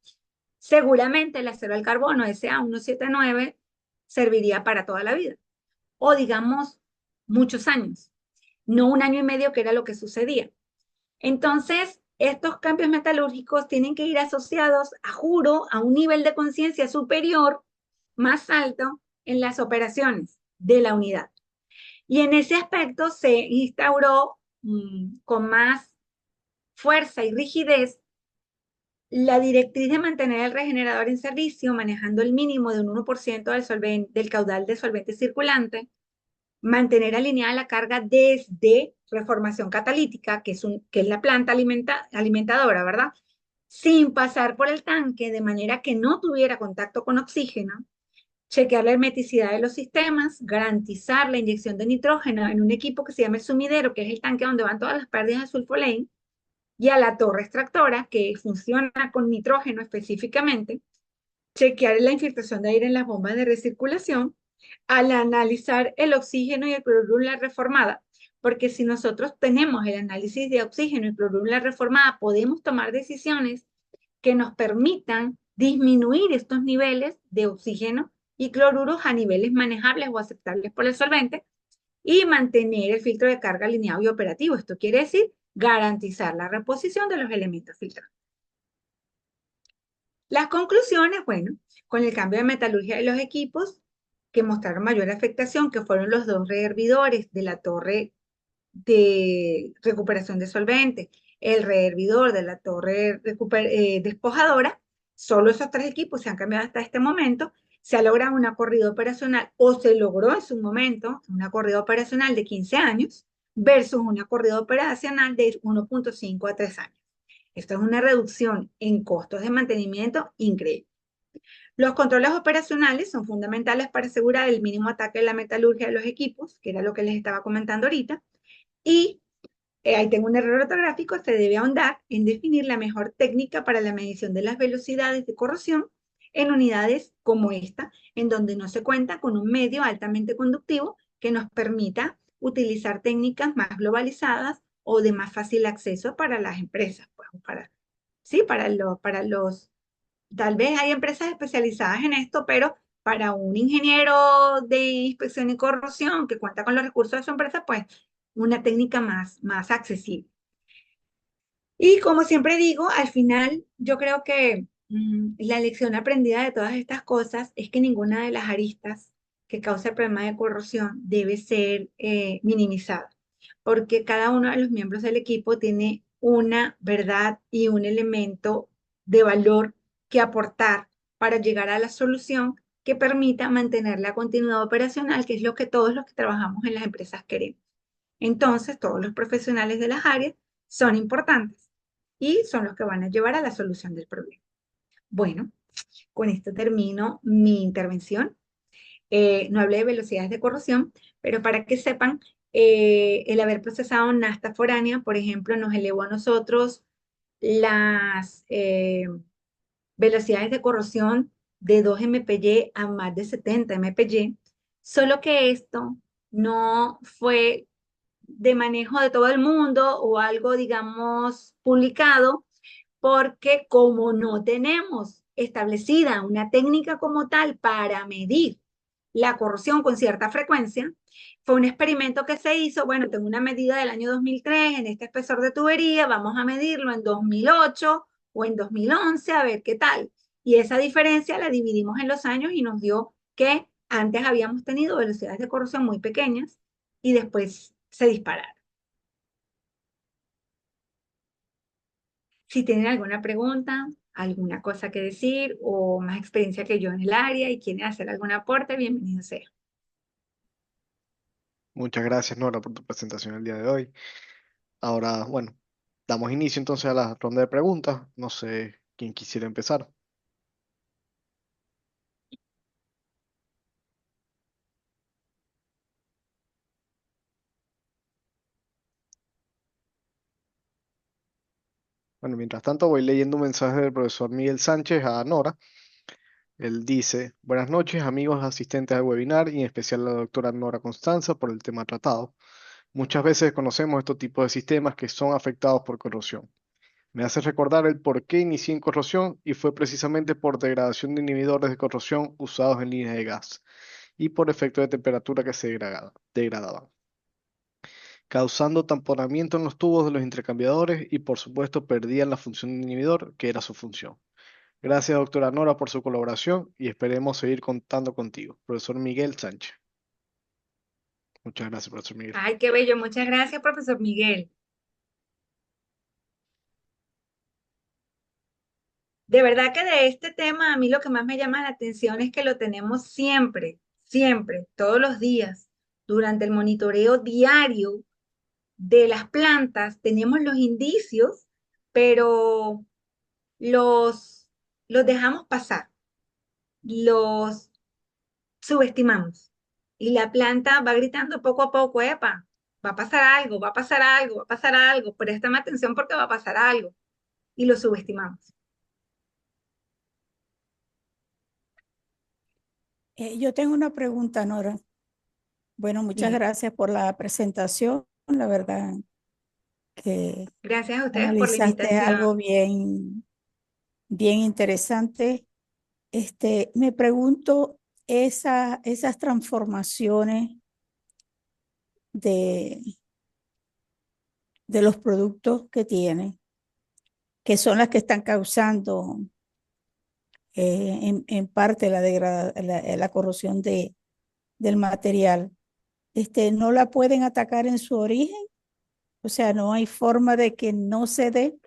seguramente el acero al carbono SA179 serviría para toda la vida, o digamos muchos años, no un año y medio que era lo que sucedía. Entonces, estos cambios metalúrgicos tienen que ir asociados, a juro, a un nivel de conciencia superior, más alto, en las operaciones de la unidad. Y en ese aspecto se instauró con más fuerza y rigidez la directriz de mantener el regenerador en servicio, manejando el mínimo de un 1% del caudal de solvente circulante, mantener alineada la carga desde reformación catalítica, que es la planta alimentadora, ¿verdad? Sin pasar por el tanque, de manera que no tuviera contacto con oxígeno, chequear la hermeticidad de los sistemas, garantizar la inyección de nitrógeno en un equipo que se llama el sumidero, que es el tanque donde van todas las pérdidas de sulfolén, y a la torre extractora, que funciona con nitrógeno específicamente, chequear la infiltración de aire en las bombas de recirculación, al analizar el oxígeno y el cloruro en la reformada, porque si nosotros tenemos el análisis de oxígeno y cloruro en la reformada, podemos tomar decisiones que nos permitan disminuir estos niveles de oxígeno y cloruros a niveles manejables o aceptables por el solvente y mantener el filtro de carga alineado y operativo. Esto quiere decir garantizar la reposición de los elementos filtrados. Las conclusiones, bueno, con el cambio de metalurgia de los equipos que mostraron mayor afectación, que fueron los dos rehervidores de la torre de recuperación de solvente, el rehervidor de la torre despojadora, solo esos tres equipos se han cambiado hasta este momento, se ha logrado una corrida operacional o se logró en su momento una corrida operacional de 15 años versus una corrida operacional de 1.5 a 3 años. Esto es una reducción en costos de mantenimiento increíble. Los controles operacionales son fundamentales para asegurar el mínimo ataque de la metalurgia de los equipos, que era lo que les estaba comentando ahorita, y ahí tengo un error ortográfico, se debe ahondar en definir la mejor técnica para la medición de las velocidades de corrosión en unidades como esta, en donde no se cuenta con un medio altamente conductivo que nos permita utilizar técnicas más globalizadas o de más fácil acceso para las empresas, pues, sí, para los, tal vez hay empresas especializadas en esto, pero para un ingeniero de inspección y corrosión que cuenta con los recursos de su empresa, pues una técnica más accesible. Y como siempre digo, al final yo creo que la lección aprendida de todas estas cosas es que ninguna de las aristas que causa el problema de corrosión debe ser minimizada, porque cada uno de los miembros del equipo tiene una verdad y un elemento de valor que aportar para llegar a la solución que permita mantener la continuidad operacional, que es lo que todos los que trabajamos en las empresas queremos. Entonces, todos los profesionales de las áreas son importantes y son los que van a llevar a la solución del problema. Bueno, con esto termino mi intervención. No hablé de velocidades de corrosión, pero para que sepan, el haber procesado nafta foránea, por ejemplo, nos elevó a nosotros las velocidades de corrosión de 2 mpg a más de 70 mpg, solo que esto no fue de manejo de todo el mundo o algo, digamos, publicado, porque como no tenemos establecida una técnica como tal para medir la corrosión con cierta frecuencia, fue un experimento que se hizo, bueno, tengo una medida del año 2003 en este espesor de tubería, vamos a medirlo en 2008 o en 2011 a ver qué tal. Y esa diferencia la dividimos en los años y nos dio que antes habíamos tenido velocidades de corrosión muy pequeñas y después se dispararon. Si tienen alguna pregunta, alguna cosa que decir o más experiencia que yo en el área y quieren hacer algún aporte, bienvenido sea. Muchas gracias, Nora, por tu presentación el día de hoy. Ahora, bueno, damos inicio entonces a la ronda de preguntas. No sé quién quisiera empezar. Bueno, mientras tanto voy leyendo un mensaje del profesor Miguel Sánchez a Nora. Él dice, buenas noches amigos asistentes al webinar y en especial a la doctora Nora Constanza por el tema tratado. Muchas veces conocemos estos tipos de sistemas que son afectados por corrosión. Me hace recordar el por qué inicié en corrosión y fue precisamente por degradación de inhibidores de corrosión usados en líneas de gas y por efecto de temperatura que se degradaban, causando tamponamiento en los tubos de los intercambiadores y por supuesto perdían la función de inhibidor, que era su función. Gracias, doctora Nora, por su colaboración y esperemos seguir contando contigo. Profesor Miguel Sánchez. Muchas gracias, profesor Miguel. Ay, qué bello. Muchas gracias, profesor Miguel. De verdad que de este tema a mí lo que más me llama la atención es que lo tenemos siempre, siempre, todos los días, durante el monitoreo diario de las plantas, tenemos los indicios, pero los, los dejamos pasar, los subestimamos. Y la planta va gritando poco a poco, epa, va a pasar algo, va a pasar algo, va a pasar algo, préstame atención porque va a pasar algo. Y lo subestimamos. Yo tengo una pregunta, Nora. Bueno, muchas Bien. gracias por la presentación. La verdad que Gracias a ustedes por la analizaste algo invitación. bien, bien interesante. Me pregunto, esas transformaciones de, de los productos que tiene, que son las que están causando en parte la corrosión del material, ¿no la pueden atacar en su origen? O sea, no hay forma de que no se dé.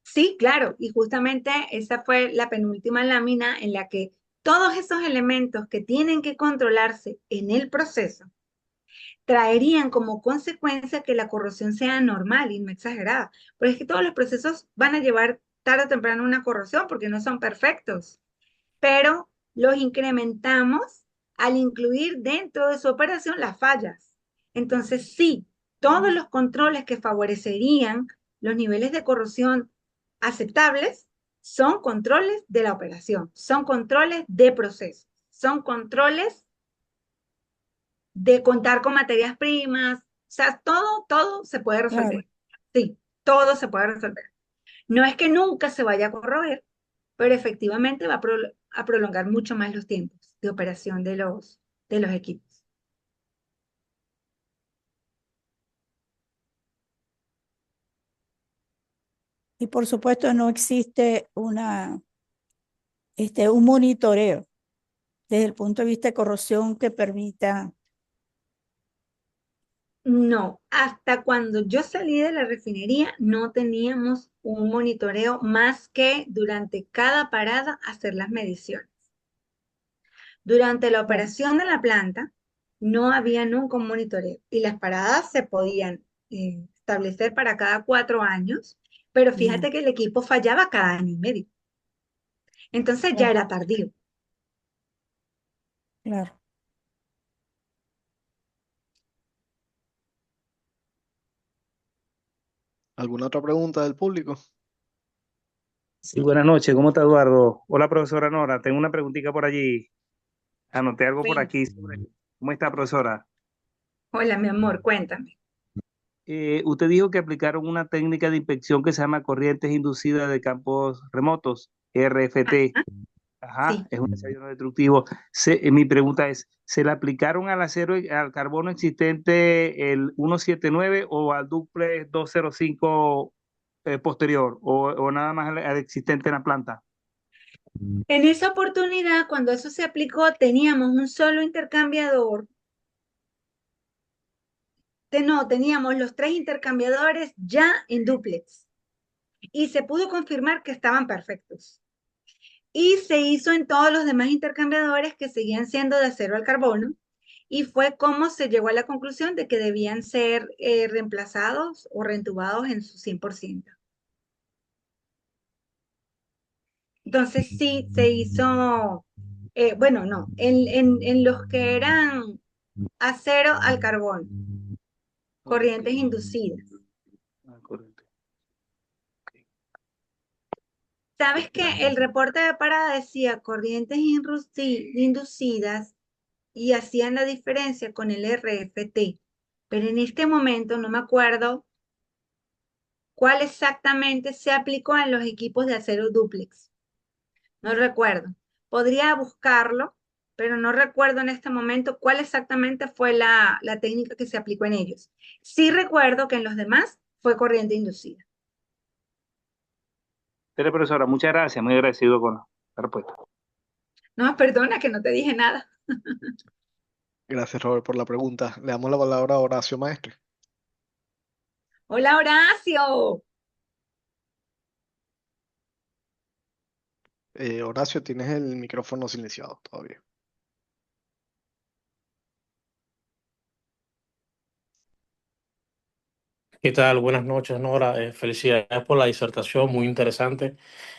Sí, claro, y justamente esa fue la penúltima lámina en la que todos esos elementos que tienen que controlarse en el proceso traerían como consecuencia que la corrosión sea normal y no exagerada. Pero es que todos los procesos van a llevar tarde o temprano una corrosión porque no son perfectos, pero los incrementamos al incluir dentro de su operación las fallas. Entonces, sí, todos los controles que favorecerían los niveles de corrosión aceptables son controles de la operación, son controles de proceso, son controles de contar con materias primas, o sea, todo se puede Claro. resolver. Sí, todo se puede resolver. No es que nunca se vaya a corroer, pero efectivamente va a prolongar mucho más los tiempos de operación de los equipos. Y por supuesto no existe un monitoreo desde el punto de vista de corrosión que permita. No, hasta cuando yo salí de la refinería no teníamos un monitoreo más que durante cada parada hacer las mediciones. Durante la Claro. operación de la planta no había nunca un monitoreo y las paradas se podían establecer para cada 4 años, pero Bien, fíjate que el equipo fallaba cada año y medio. Entonces ya claro, era tardío. claro. ¿Alguna otra pregunta del público? Sí, buenas noches. ¿Cómo está Eduardo? Hola, profesora Nora. Tengo una preguntita por allí. Anoté algo por Sí. aquí. ¿Cómo está, profesora? Hola, mi amor, cuéntame. Usted dijo que aplicaron una técnica de inspección que se llama corrientes inducidas de campos remotos, RFT. Ah, Ajá, sí. es un ensayo no destructivo. Mi pregunta es, ¿se le aplicaron al acero, al carbono existente el 179 o al duplex 205 posterior o nada más al existente en la planta? En esa oportunidad, cuando eso se aplicó, teníamos un solo intercambiador. No, teníamos los 3 intercambiadores ya en dúplex y se pudo confirmar que estaban perfectos. Y se hizo en todos los demás intercambiadores que seguían siendo de acero al carbono y fue como se llegó a la conclusión de que debían ser reemplazados o reentubados en su 100%. Entonces sí se hizo, bueno, no, en los que eran acero al carbono, Ok. corrientes inducidas. Ah, correcto. ¿Sabes que el reporte de parada decía corrientes inducidas y hacían la diferencia con el RFT? Pero en este momento no me acuerdo cuál exactamente se aplicó en los equipos de acero dúplex. No recuerdo. Podría buscarlo, pero no recuerdo en este momento cuál exactamente fue la técnica que se aplicó en ellos. Sí recuerdo que en los demás fue corriente inducida. Pero, profesora, muchas gracias, muy agradecido con la respuesta. No, perdona que no te dije nada. Gracias, Robert, por la pregunta. Le damos la palabra a Horacio Maestre. Hola, Horacio. Horacio, tienes el micrófono silenciado todavía. ¿Qué tal? Buenas noches, Nora. Felicidades por la disertación, muy interesante.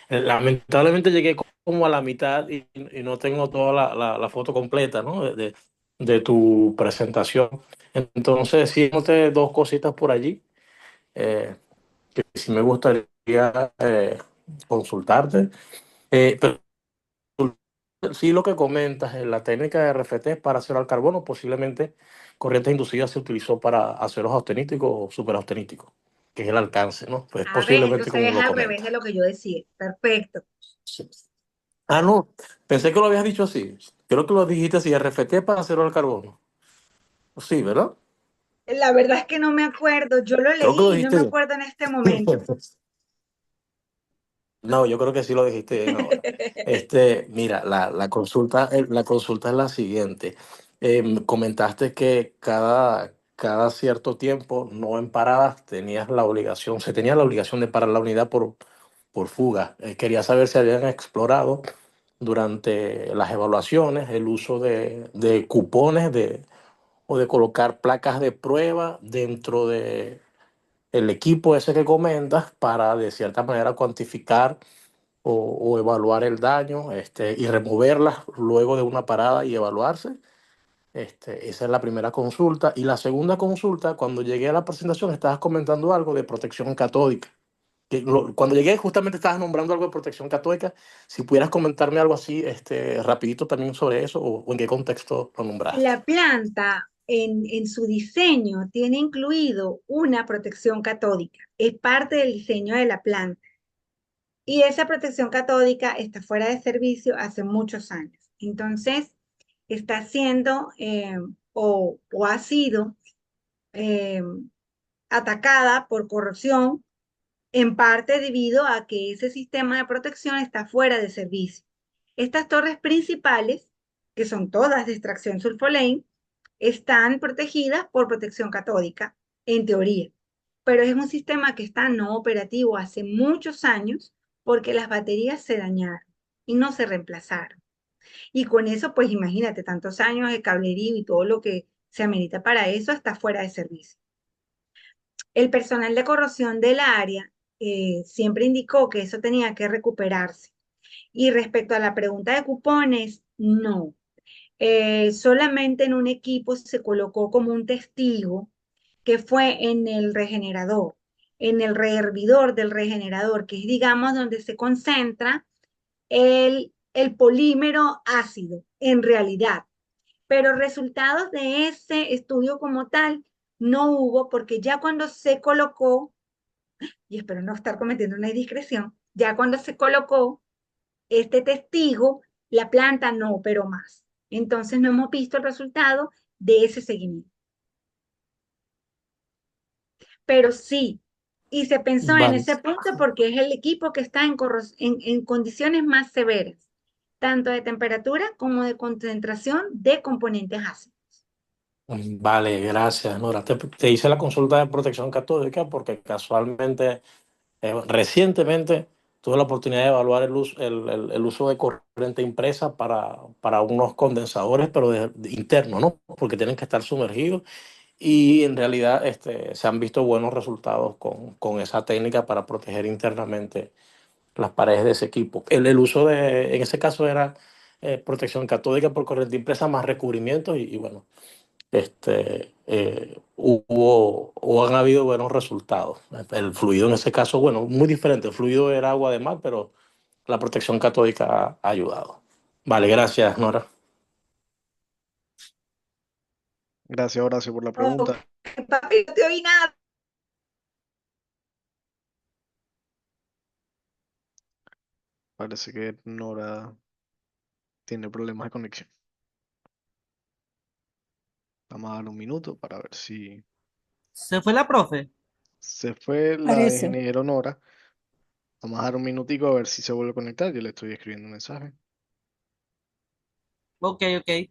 Lamentablemente llegué como a la mitad y no tengo toda la foto completa, ¿no? De tu presentación. Entonces, sí, noté dos cositas por allí que sí me gustaría consultarte. Pero sí, lo que comentas, la técnica de RFT es para acero al carbono, posiblemente corrientes inducidas se utilizó para aceros austeníticos o superausteníticos, que es el alcance, ¿no? Pues A ver, posiblemente entonces como es lo al revés de comentas. lo que yo decía. Perfecto. Sí. Ah, no, pensé que lo habías dicho así. Creo que lo dijiste así, RFT para acero al carbono. Sí, ¿verdad? La verdad es que no me acuerdo. Yo lo Creo que lo leí y no dijiste me bien. acuerdo en este momento. No, yo creo que sí lo dijiste bien ahora. Mira, la consulta es la siguiente. Comentaste que cada cierto tiempo, no en paradas, se tenía la obligación de parar la unidad por fuga. Quería saber si habían explorado durante las evaluaciones el uso de cupones o de colocar placas de prueba dentro de el equipo ese que comentas para de cierta manera cuantificar o evaluar el daño y removerlas luego de una parada y evaluarse. Esa es la primera consulta. Y la segunda consulta, cuando llegué a la presentación, estabas comentando algo de protección catódica. Cuando llegué, justamente estabas nombrando algo de protección catódica. Si pudieras comentarme algo así, rapidito también sobre eso, o en qué contexto lo nombraste. La planta en su diseño tiene incluido una protección catódica, es parte del diseño de la planta. Y esa protección catódica está fuera de servicio hace muchos años. Entonces, está siendo o ha sido eh, atacada por corrosión, en parte debido a que ese sistema de protección está fuera de servicio. Estas torres principales, que son todas de extracción sulfolane, están protegidas por protección catódica, en teoría, pero es un sistema que está no operativo hace muchos años porque las baterías se dañaron y no se reemplazaron. Y con eso, pues imagínate, tantos años de cablerío y todo lo que se amerita para eso está fuera de servicio. El personal de corrosión del área siempre indicó que eso tenía que recuperarse. Y respecto a la pregunta de cupones, no. Solamente en un equipo se colocó como un testigo que fue en el regenerador, en el rehervidor del regenerador, que es, digamos, donde se concentra el polímero ácido, en realidad. Pero resultados de ese estudio como tal no hubo, porque ya cuando se colocó, y espero no estar cometiendo una indiscreción, ya cuando se colocó este testigo, la planta no operó más. Entonces no hemos visto el resultado de ese seguimiento. Pero sí, y se pensó en Vale. ese punto porque es el equipo que está en condiciones más severas, tanto de temperatura como de concentración de componentes ácidos. Vale, gracias, Nora. Te hice la consulta de protección catódica porque casualmente, recientemente, tuve la oportunidad de evaluar el uso de corriente impresa para unos condensadores, pero internos, ¿no? Porque tienen que estar sumergidos. Y en realidad se han visto buenos resultados con esa técnica para proteger internamente las paredes de ese equipo. El uso en ese caso era protección catódica por corriente impresa más recubrimientos y bueno, hubo o han habido buenos resultados. El fluido en ese caso, bueno, muy diferente. El fluido era agua de mar, pero la protección catódica ha ayudado. Vale, gracias, Nora. Gracias, Horacio, por la Oh, pregunta. papi, no te oí nada. Parece que Nora tiene problemas de conexión. Vamos a dar un minuto para ver si Se fue la profe. se fue la Parece. ingeniero Nora. Vamos a dar un minutico a ver si se vuelve a conectar. Yo le estoy escribiendo un mensaje. Ok, ok.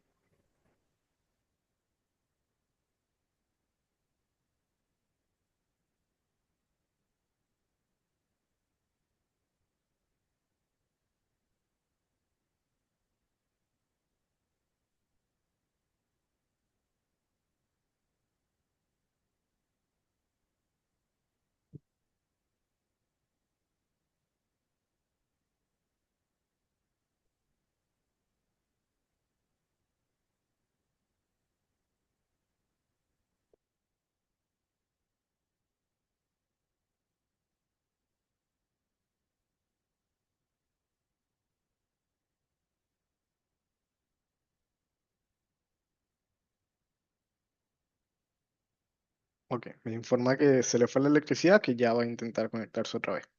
Ok, me informa que se le fue la electricidad, que ya va a intentar conectarse otra vez.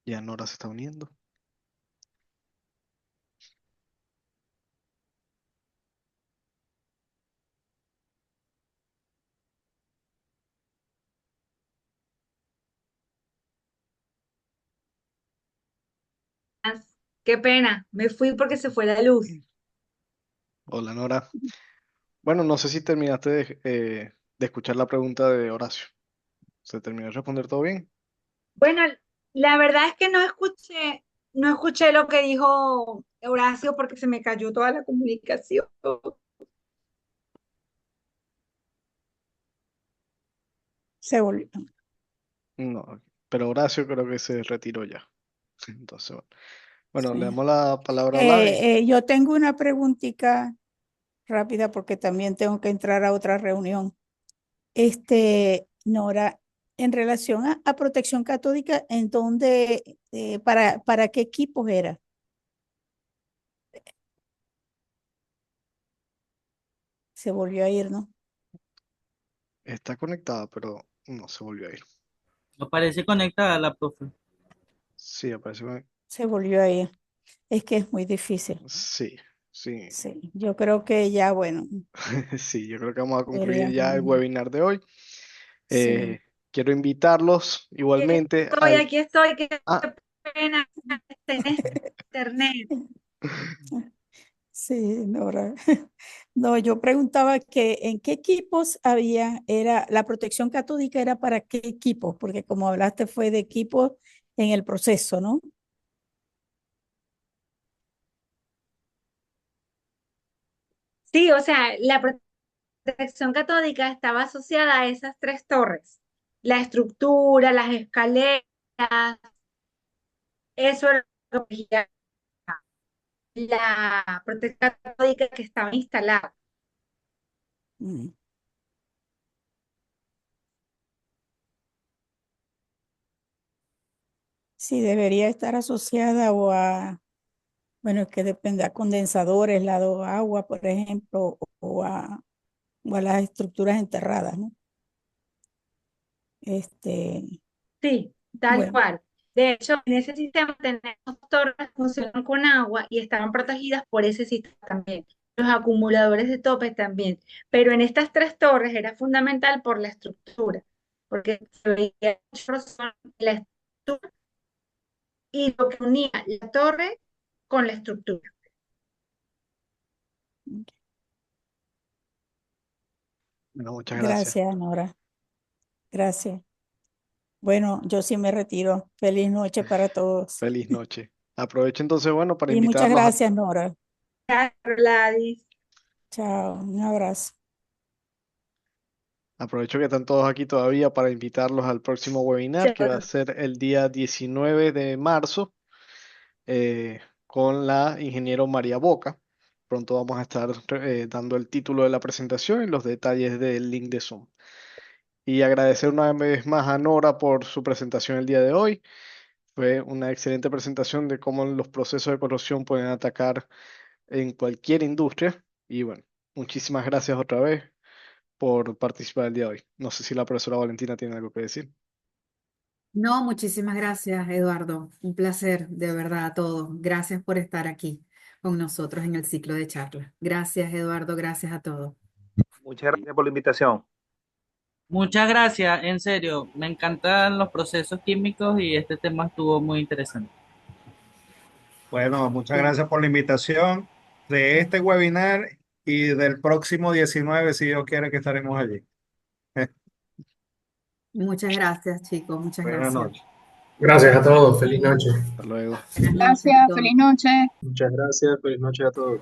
Ya Nora se está uniendo. Qué pena, me fui porque se fue la luz. Hola Nora. Bueno, no sé si terminaste de escuchar la pregunta de Horacio. ¿Se terminó de responder todo bien? Bueno, la verdad es que no escuché lo que dijo Horacio porque se me cayó toda la comunicación. Se volvió. No, pero Horacio creo que se retiró ya. Entonces, bueno, le Sí. damos la palabra a Ladis. Yo tengo una preguntita rápida porque también tengo que entrar a otra reunión. Nora, en relación a protección catódica, ¿en dónde, para qué equipos era? Se volvió a ir, ¿no? Está conectada, pero no se volvió a ir. Aparece conectada la profe. Sí, aparece. Se volvió a ir. Es que es muy difícil. Sí, sí, Sí, yo creo que ya, bueno, sí, yo creo que vamos a concluir ya el deberíamos. webinar de hoy. Sí. Quiero invitarlos igualmente al... Aquí estoy, qué Ah, pena tener internet. Sí, Nora. No, yo preguntaba que en qué equipos era, la protección catódica era para qué equipos, porque como hablaste fue de equipos en el proceso, ¿no? Sí, o sea, la protección catódica estaba asociada a esas tres torres. La estructura, las escaleras, eso era lo que regía la protección catódica que estaba instalada. Mm. Sí, debería estar asociada bueno, es que depende a condensadores, lado agua, por ejemplo, o a las estructuras enterradas, ¿no? Este, Sí, tal bueno, cual. De hecho, en ese sistema tenemos torres que funcionan con agua y estaban protegidas por ese sistema también. Los acumuladores de tope también. Pero en estas tres torres era fundamental por la estructura, porque se veía mucho rozón en la estructura y lo que unía la torre con la estructura. bueno, muchas gracias. gracias, Nora. Gracias. Bueno, yo sí me retiro. Feliz noche para todos. Feliz noche. Aprovecho entonces, bueno, para Y muchas invitarlos a... gracias, Nora. Gladys. Chao, un abrazo. Aprovecho que están todos aquí todavía para invitarlos al próximo webinar que va a ser el día 19 de marzo con la ingeniero María Boca. Pronto vamos a estar dando el título de la presentación y los detalles del link de Zoom. Y agradecer una vez más a Nora por su presentación el día de hoy. Fue una excelente presentación de cómo los procesos de corrosión pueden atacar en cualquier industria. Y bueno, muchísimas gracias otra vez por participar el día de hoy. No sé si la profesora Valentina tiene algo que decir. No, muchísimas gracias, Eduardo. Un placer, de verdad, a todos. Gracias por estar aquí con nosotros en el ciclo de charlas. Gracias, Eduardo. Gracias a todos. Muchas gracias por la invitación. Muchas gracias, en serio. Me encantan los procesos químicos y este tema estuvo muy interesante. Bueno, muchas gracias por la invitación de este webinar y del próximo 19, si Dios quiere que estaremos allí. Muchas gracias, chicos. Muchas Buenas gracias. noches. Gracias a todos, feliz noche. Hasta luego. Buenas noches a Gracias, todos. feliz noche. Muchas gracias, feliz noche a todos.